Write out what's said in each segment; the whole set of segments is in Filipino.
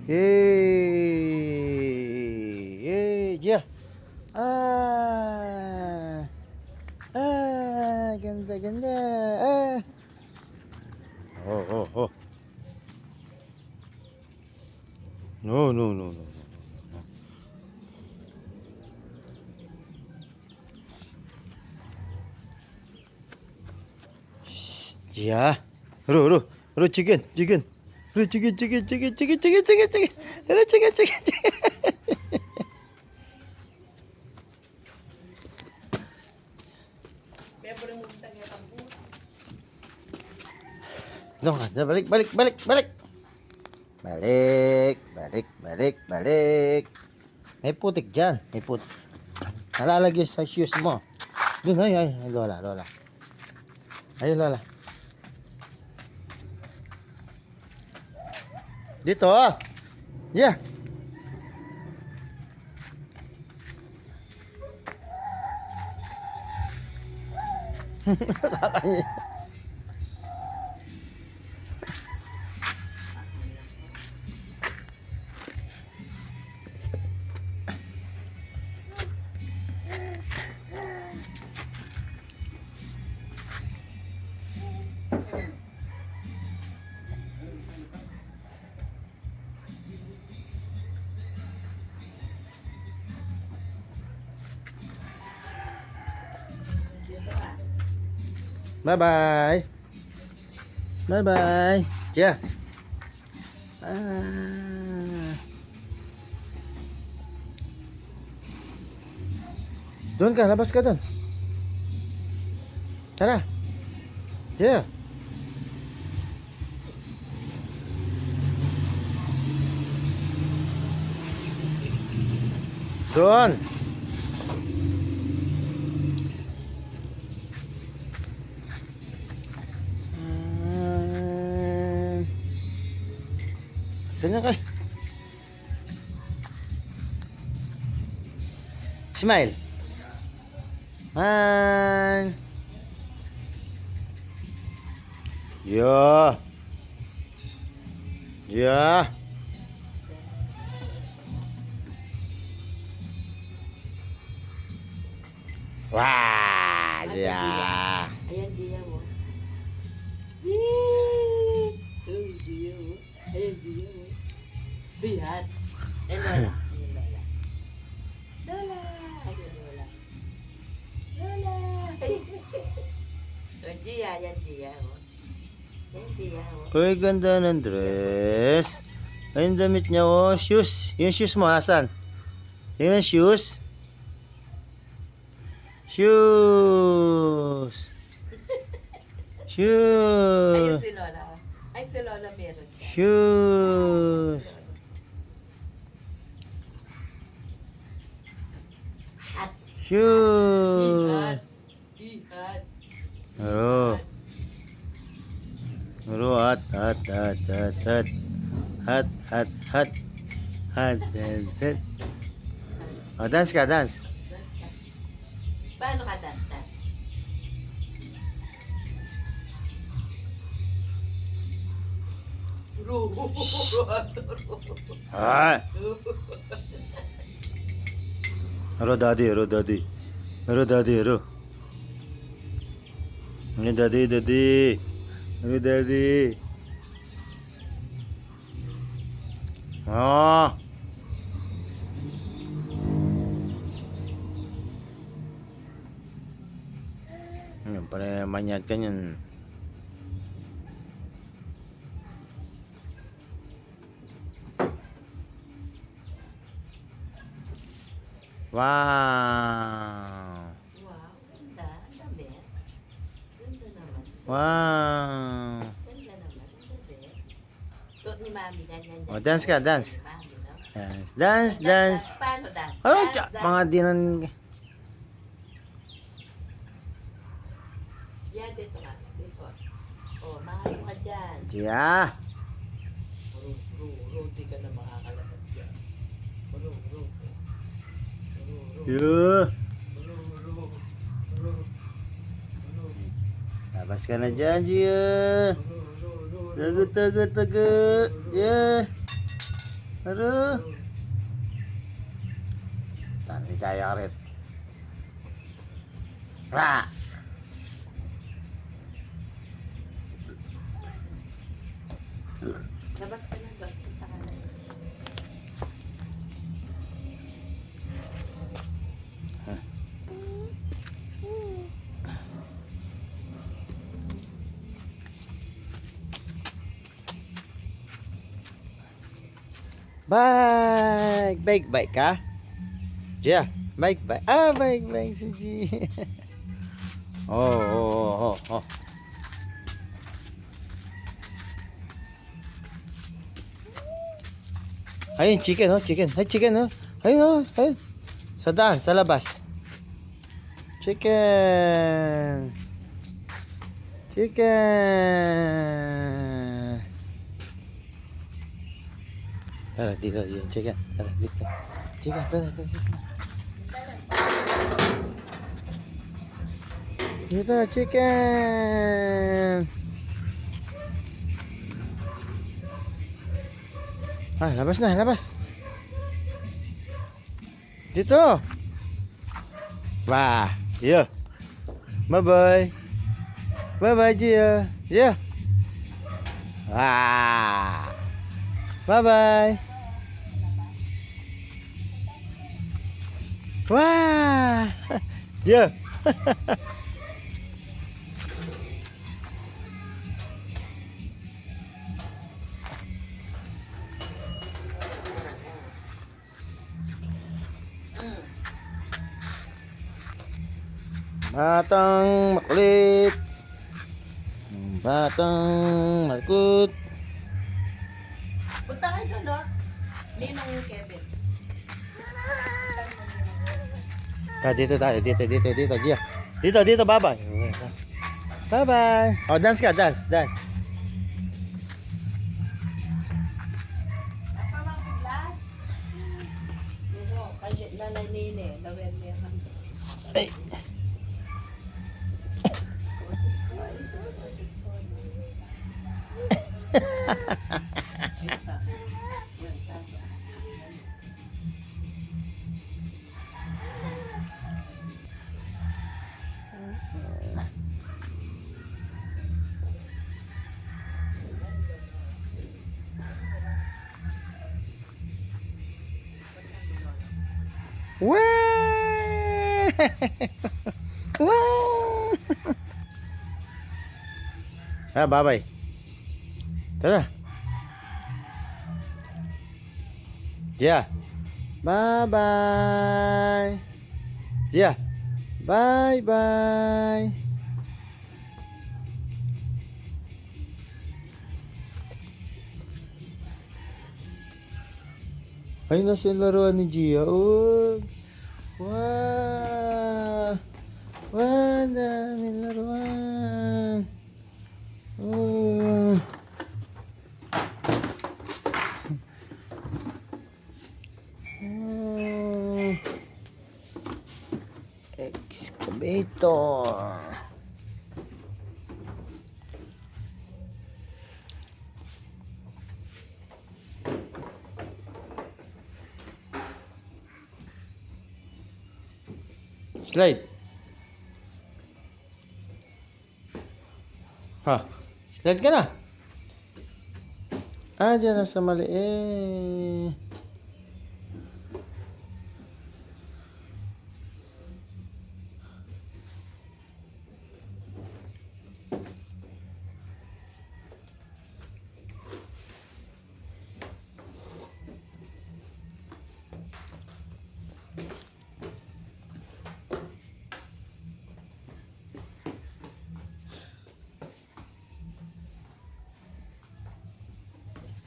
Yay! Yay! Yeah! Ah! Ah! Ganda, ganda! Ah! Oh, oh, oh. No, no, no, no, no. Yeah. Ro, chicken, chicken. Ro, chicken, chicken, chicken, chicken, chicken, chicken, chicken. Ro, chicken, chicken, chicken. No, balik, balik, balik, balik. Balik, balik, balik, balik. May putik dyan. May putik. Nalalagay sa shoes mo. Dun, ay, ay, Lola, Lola. Ayun, Lola. Dito, ah. Yeah. Bye-bye. Bye-bye. Yeah. Ah. Doon ka, labas ka doon. Tara. Yeah. Doon. Ganyan ka. Smile. Man. Yeah. Yeah. Wah, yeah. Ayan, Gia mo. Gia mo. Ayan, Gia mo. Bihat. Eh, Lola. Ayan, Lola. Lola. Ayan, Lola. Lola. Ayan, Gia. Ayan, Gia mo. Ayan, Gia mo. Uy, ganda ng dress. Ayun damit niya, oh. Shoes. Yung shoes mo, asan? Yung shoes. Shoes. Ayun Shoes. si Lola. Ay, si Lola meron siya. Shoes. Hat. Shoes. Ihat. Aro. Aro, hat, hat, hat, hat, hat. Hat, hat, hat. Hat, hat, hat. Oh, dance ka, dance. Paano ka danta? Ah. Aro, daddy, aro, daddy. Aro, daddy, aro. Ini daddy, daddy. Aro, daddy. Oh. Yan, para manyad ka niyan. Wow. Wow, ganda. Ang dami. Ganda naman. Wow. Ganda naman. Ang dami. Suot ni Mami. Ganyan. Oh, dance ka, dance. Mami, no? Dance, dance, dance. Paano dance? Ano, Dance, dance. mga dinan. Yan, dito nga. Dito. Oh, mahalo ka dyan. Yeah. Di ka na makakalabas dyan. Yeah. Labas ka na dyan, Gia. Tago, tago, tago. Yeah. Aduh. Tadi kaya rin. Wah. Labas ka na doon. Punta ka na. Baik ka? Gia, baik. Ah, baik si G. Oh. Ayun, chicken. Ay, chicken, oh. Ayun. Sa daan, sa labas. Chicken. Tara, dito, chicken. Tara, dito. Chicken, tara. Dito, chicken. Ah, labas. Dito. Wah, iya. Bye-bye. Bye-bye, Gia. Gia. Wah. Bye-bye. Wah. Gia. Batang makulit. Batang malkut. Punta kayo doon, no? Ninong yung Kevin. Dito tayo, dito, Gia. Dito, bye-bye. Bye-bye. Oh, dance ka, dance. Napamangkiglas. Nino, kay Nanay Nene. Lawel niya kami. Ay. Wah! Wah! Ah, bye-bye. Tara. Gia. Bye-bye. Gia. Bye-bye. Ay, nasa yung laruan ni Gia. Oh. Wow. Wow, daming laruan. Oh. Oh. Excavator. Slide. Ha? Slide ka na. Ah, dyan na sa maliit.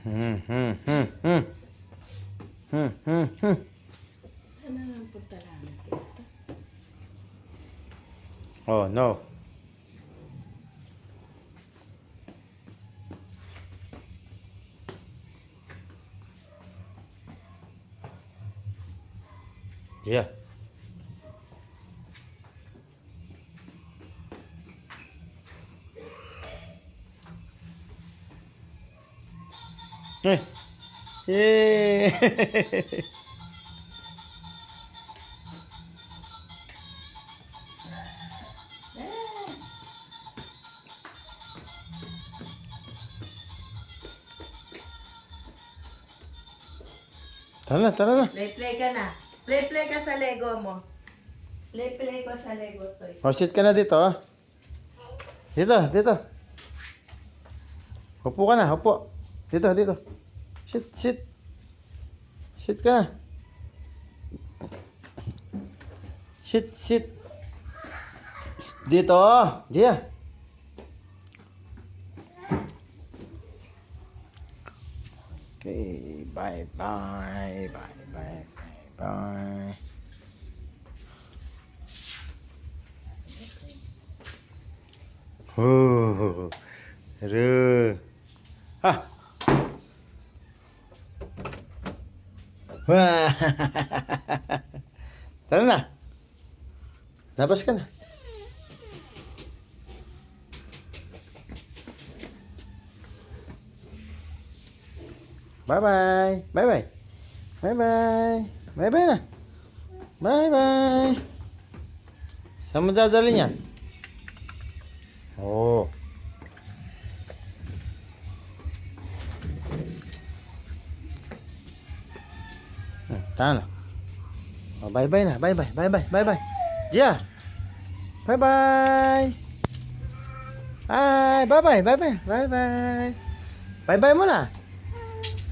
Hmm. Ano ang punta namin dito? Oh, no. Yeah. Eh. Yay! Tara na, tara na. Play ka na. Play ka sa Lego mo. Play ko sa Lego toy. O, sit ka na dito, ah. Dito, dito. Upo ka na, upo. Dito, dito. Sit, sit. Sit ka na. Sit, sit. Dito, Gia. Okay, bye-bye, bye-bye, bye-bye. Oh, aduh. Ah. Wah. Tara na. Labas ka na. Bye-bye. Bye-bye. Bye-bye. Bye-bye na. Bye-bye. Saan mo dadalhin yan? Oh. Tama na. Oh, bye-bye na. Bye-bye. Bye-bye. Bye-bye. Gia. Bye-bye. Bye. Bye-bye. Bye-bye. Bye-bye. Bye-bye muna.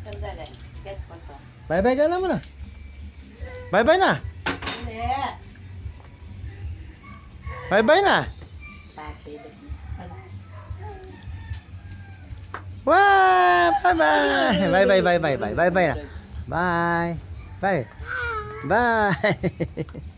Sandali. Get ko to. Bye-bye ka na muna. Bye-bye na. Hindi. Bye-bye na. Pati. Wow! Bye-bye. Bye-bye. Bye-bye. Bye-bye. Bye-bye na. Bye. Bye. Bye.